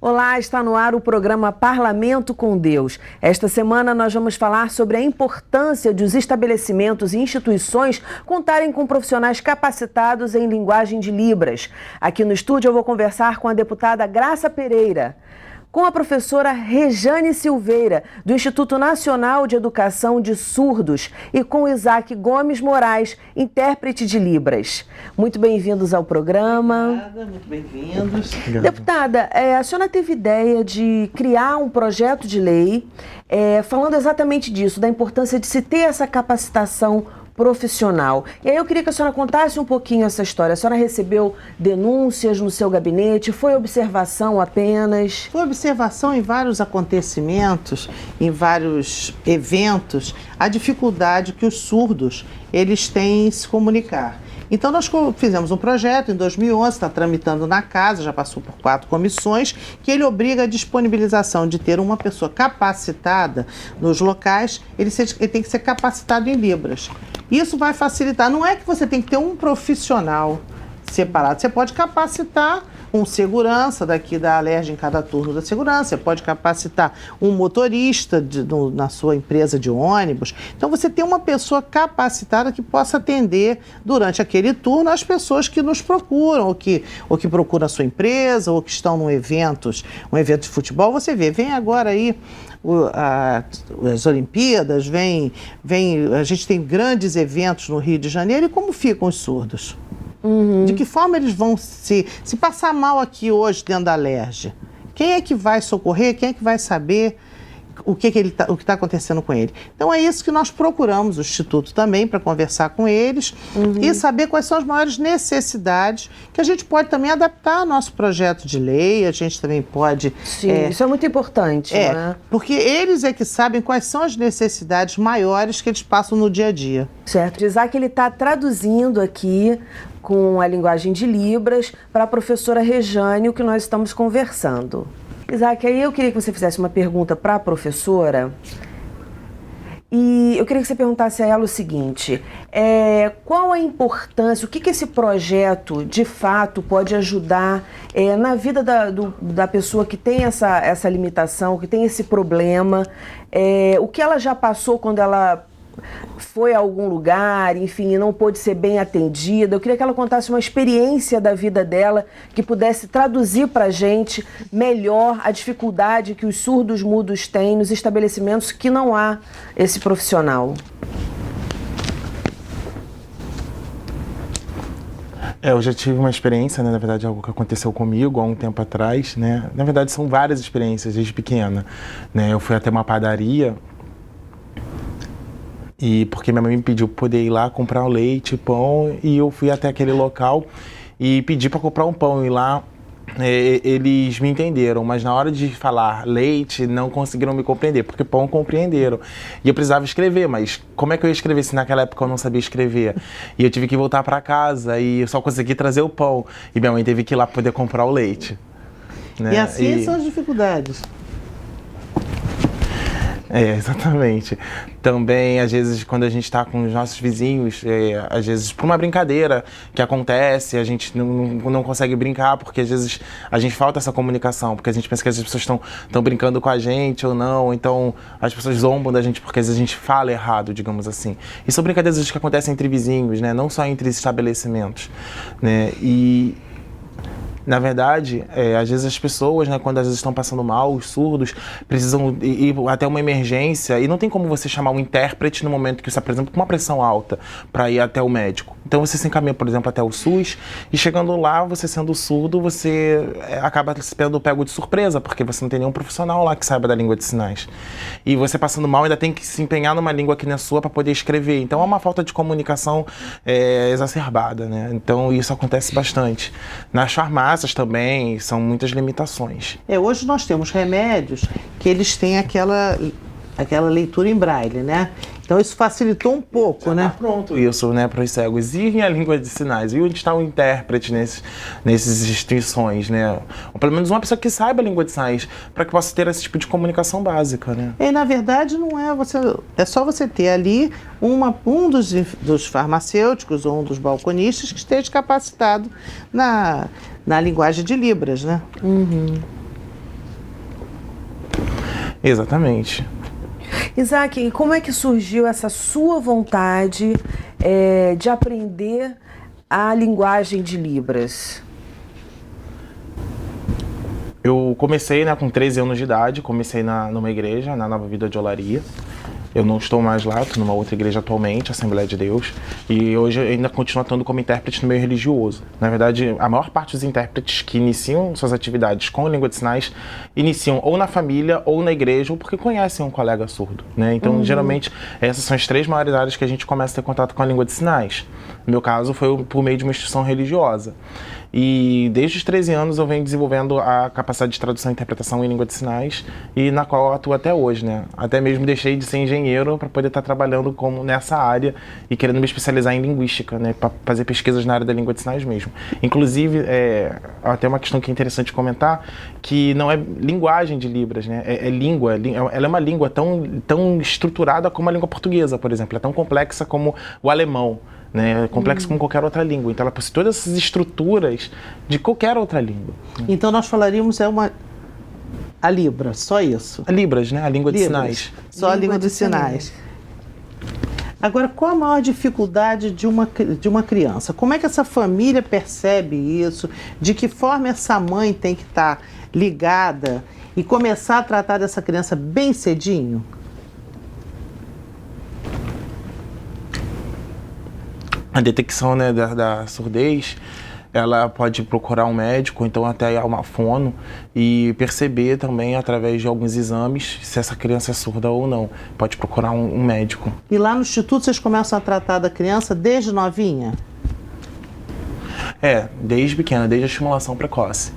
Olá, está no ar o programa Parlamento com Deus. Esta semana nós vamos falar sobre a importância dos estabelecimentos e instituições contarem com profissionais capacitados em linguagem de Libras. Aqui no estúdio eu vou conversar com a deputada Graça Pereira, com a professora Rejane Silveira, do Instituto Nacional de Educação de Surdos, e com Isaac Gomes Moraes, intérprete de Libras. Muito bem-vindos ao programa. Obrigada, muito bem-vindos. Deputada, a senhora teve ideia de criar um projeto de lei falando exatamente disso, da importância de se ter essa capacitação profissional. E aí eu queria que a senhora contasse um pouquinho essa história. A senhora recebeu denúncias no seu gabinete? Foi observação apenas? Foi observação em vários acontecimentos, em vários eventos, a dificuldade que os surdos eles têm em se comunicar. Então nós fizemos um projeto em 2011, está tramitando na casa, já passou por 4 comissões, que ele obriga a disponibilização de ter uma pessoa capacitada nos locais, ele tem que ser capacitado em Libras. Isso vai facilitar, não é que você tem que ter um profissional separado, você pode capacitar um segurança daqui da Alerj em cada turno da segurança, você pode capacitar um motorista na sua empresa de ônibus. Então você tem uma pessoa capacitada que possa atender durante aquele turno as pessoas que nos procuram, ou que procuram a sua empresa, ou que estão um evento de futebol. Você vem agora aí as Olimpíadas, a gente tem grandes eventos no Rio de Janeiro, e como ficam os surdos? De que forma eles vão se passar mal aqui hoje dentro da Alerj? Quem é que vai socorrer? Quem é que vai saber o que está acontecendo com ele? Então é isso que nós procuramos, o Instituto também, para conversar com eles e saber quais são as maiores necessidades, que a gente pode também adaptar ao nosso projeto de lei, a gente também pode... Sim, isso é muito importante, né? Porque eles é que sabem quais são as necessidades maiores que eles passam no dia a dia. Certo. Isaac, ele está traduzindo aqui com a linguagem de Libras para a professora Rejane o que nós estamos conversando. Isaac, aí eu queria que você fizesse uma pergunta para a professora, e eu queria que você perguntasse a ela o seguinte: qual a importância, o que esse projeto de fato pode ajudar na vida da pessoa que tem essa limitação, que tem esse problema, o que ela já passou quando ela foi a algum lugar, enfim, não pôde ser bem atendida. Eu queria que ela contasse uma experiência da vida dela que pudesse traduzir para a gente melhor a dificuldade que os surdos mudos têm nos estabelecimentos que não há esse profissional. Eu já tive uma experiência, né, na verdade, algo que aconteceu comigo há um tempo atrás, né? Na verdade, são várias experiências desde pequena, né? Eu fui até uma padaria, e porque minha mãe me pediu para poder ir lá comprar um leite, pão, e eu fui até aquele local e pedi para comprar um pão, e lá eles me entenderam, mas na hora de falar leite não conseguiram me compreender, porque pão compreenderam. E eu precisava escrever, mas como é que eu ia escrever se naquela época eu não sabia escrever? E eu tive que voltar para casa e eu só consegui trazer o pão, e minha mãe teve que ir lá poder comprar o leite, né? E assim são as dificuldades. Exatamente. Também, às vezes, quando a gente está com os nossos vizinhos, às vezes, por uma brincadeira que acontece, a gente não consegue brincar, porque às vezes a gente falta essa comunicação, porque a gente pensa que as pessoas estão brincando com a gente ou não, então as pessoas zombam da gente porque às vezes a gente fala errado, digamos assim. E são brincadeiras que acontecem entre vizinhos, né? Não só entre estabelecimentos, né? E na verdade, às vezes as pessoas, né, quando às vezes estão passando mal, os surdos, precisam ir até uma emergência e não tem como você chamar um intérprete no momento que você está, por exemplo, com uma pressão alta para ir até o médico. Então você se encaminha, por exemplo, até o SUS e chegando lá, você sendo surdo, você acaba sendo pego de surpresa, porque você não tem nenhum profissional lá que saiba da língua de sinais. E você passando mal ainda tem que se empenhar numa língua que não é sua para poder escrever. Então é uma falta de comunicação exacerbada, né? Então isso acontece bastante. Nas farmácias também são muitas limitações. Hoje nós temos remédios que eles têm aquela leitura em braille, né? Então isso facilitou um pouco, já né? Tá pronto isso, né, para os cegos. E a língua de sinais? E onde está o intérprete nessas instituições, né? Ou pelo menos uma pessoa que saiba a língua de sinais, para que possa ter esse tipo de comunicação básica, né? E na verdade não é é só você ter ali um dos farmacêuticos ou um dos balconistas que esteja capacitado na linguagem de Libras, né? Exatamente. Isaac, e como é que surgiu essa sua vontade de aprender a linguagem de Libras? Eu comecei, né, com 13 anos de idade, comecei numa igreja, na Nova Vida de Olaria. Eu não estou mais lá, estou numa outra igreja atualmente, Assembleia de Deus, e hoje eu ainda continuo atuando como intérprete no meio religioso. Na verdade, a maior parte dos intérpretes que iniciam suas atividades com língua de sinais iniciam ou na família ou na igreja, ou porque conhecem um colega surdo, né? Então, geralmente, essas são as 3 maiores áreas que a gente começa a ter contato com a língua de sinais. No meu caso, foi por meio de uma instituição religiosa. E desde os 13 anos eu venho desenvolvendo a capacidade de tradução e interpretação em língua de sinais, e na qual eu atuo até hoje, né? Até mesmo deixei de ser engenheiro para poder estar trabalhando nessa área e querendo me especializar em linguística, né? Para fazer pesquisas na área da língua de sinais mesmo. Inclusive, até uma questão que é interessante comentar, que não é linguagem de Libras, né? É língua, ela é uma língua tão estruturada como a língua portuguesa, por exemplo. É tão complexa como o alemão. Né, complexo como qualquer outra língua. Então ela possui todas essas estruturas de qualquer outra língua. Então nós falaríamos a Libra, só isso? A Libras, né? A língua de Libras, sinais. Só a língua de sinais. Agora, qual a maior dificuldade de uma criança? Como é que essa família percebe isso? De que forma essa mãe tem que estar ligada e começar a tratar dessa criança bem cedinho? A detecção, né, da surdez, ela pode procurar um médico, então até uma fono, e perceber também através de alguns exames se essa criança é surda ou não. Pode procurar um médico. E lá no instituto vocês começam a tratar da criança desde novinha? Desde pequena, desde a estimulação precoce.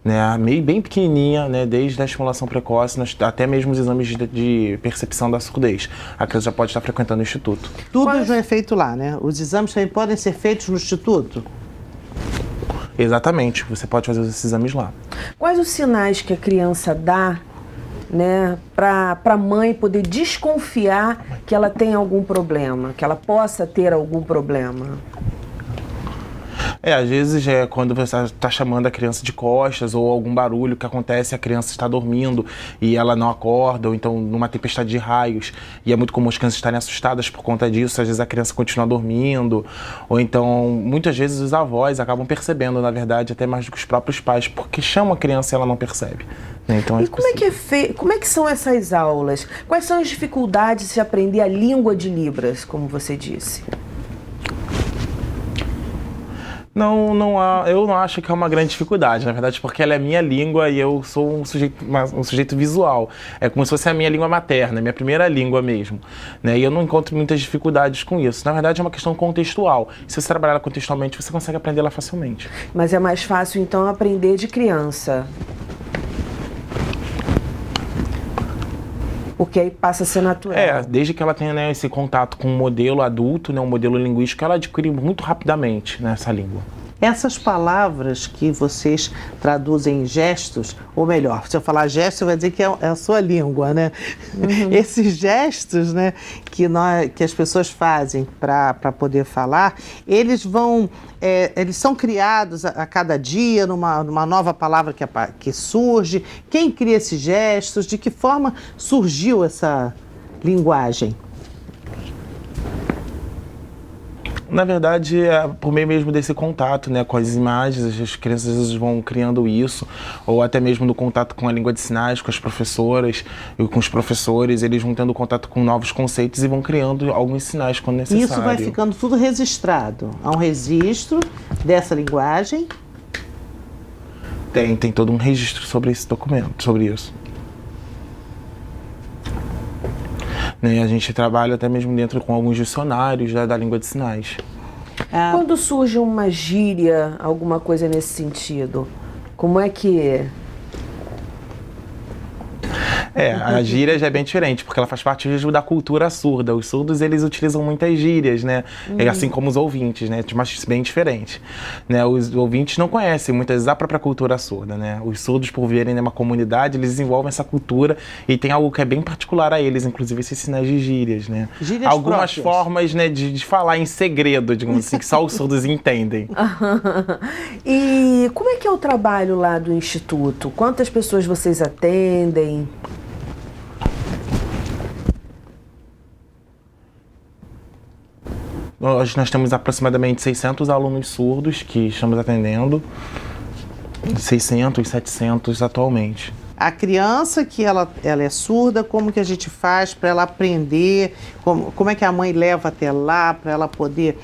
Né, bem pequenininha, né, desde a estimulação precoce, até mesmo os exames de percepção da surdez. A criança já pode estar frequentando o instituto. Tudo já é feito lá, né? Os exames também podem ser feitos no instituto? Exatamente, você pode fazer esses exames lá. Quais os sinais que a criança dá, né, para a mãe poder desconfiar que ela tem algum problema, que ela possa ter algum problema? Às vezes quando você está chamando a criança de costas ou algum barulho que acontece, a criança está dormindo e ela não acorda, ou então numa tempestade de raios, e é muito comum as crianças estarem assustadas por conta disso, às vezes a criança continua dormindo, ou então muitas vezes os avós acabam percebendo, na verdade, até mais do que os próprios pais, porque chamam a criança e ela não percebe. Então, e como é que são essas aulas? Quais são as dificuldades de aprender a língua de Libras, como você disse? Eu não acho que é uma grande dificuldade, na verdade, porque ela é minha língua e eu sou um sujeito visual. É como se fosse a minha língua materna, minha primeira língua mesmo. Né? E eu não encontro muitas dificuldades com isso. Na verdade, é uma questão contextual. Se você trabalhar contextualmente, você consegue aprender ela facilmente. Mas é mais fácil, então, aprender de criança? Porque aí passa a ser natural. Desde que ela tenha, né, esse contato com um modelo adulto, né, um modelo linguístico, ela adquire muito rapidamente, né, essa língua. Essas palavras que vocês traduzem em gestos, ou melhor, se eu falar gestos, você vai dizer que é a sua língua, né? Uhum. Esses gestos, né, que as pessoas fazem para poder falar, eles são criados a cada dia numa nova palavra que surge. Quem cria esses gestos? De que forma surgiu essa linguagem? Na verdade, por meio mesmo desse contato, né, com as imagens, as crianças às vezes vão criando isso, ou até mesmo no contato com a língua de sinais, com as professoras e com os professores, eles vão tendo contato com novos conceitos e vão criando alguns sinais quando necessário. Isso vai ficando tudo registrado. Há um registro dessa linguagem? Tem todo um registro sobre esse documento, sobre isso. Né, a gente trabalha até mesmo dentro com alguns dicionários da língua de sinais. Quando surge uma gíria, alguma coisa nesse sentido, como é que... A gíria já é bem diferente, porque ela faz parte mesmo da cultura surda. Os surdos, eles utilizam muitas gírias, né? Assim como os ouvintes, né? Mas bem diferente. Né? Os ouvintes não conhecem muitas vezes a própria cultura surda, né? Os surdos, por viverem numa comunidade, eles desenvolvem essa cultura e tem algo que é bem particular a eles, inclusive esses sinais de gírias, né? Gírias algumas próprias. Formas, né, de falar em segredo, digamos assim, que só os surdos entendem. E como é que é o trabalho lá do Instituto? Quantas pessoas vocês atendem? Hoje nós temos aproximadamente 600 alunos surdos que estamos atendendo, 600, 700 atualmente. A criança que ela é surda, como que a gente faz para ela aprender, como é que a mãe leva até lá para ela poder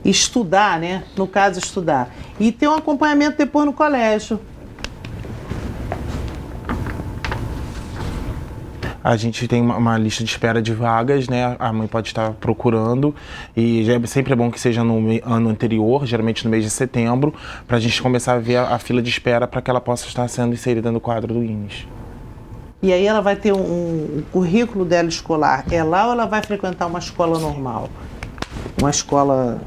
estudar, né? No caso, estudar. E ter um acompanhamento depois no colégio. A gente tem uma lista de espera de vagas, né? A mãe pode estar procurando e sempre é bom que seja no ano anterior, geralmente no mês de setembro, para a gente começar a ver a fila de espera para que ela possa estar sendo inserida no quadro do INES. E aí ela vai ter um currículo dela escolar. É lá ou ela vai frequentar uma escola normal? Uma escola...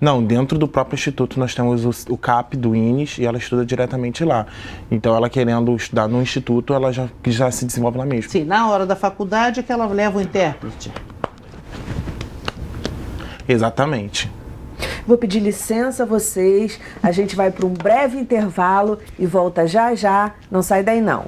Não, dentro do próprio instituto nós temos o CAP do INES e ela estuda diretamente lá. Então ela querendo estudar no instituto, ela já se desenvolve lá mesmo. Sim, na hora da faculdade é que ela leva o intérprete. Exatamente. Vou pedir licença a vocês, a gente vai para um breve intervalo e volta já já, não sai daí não.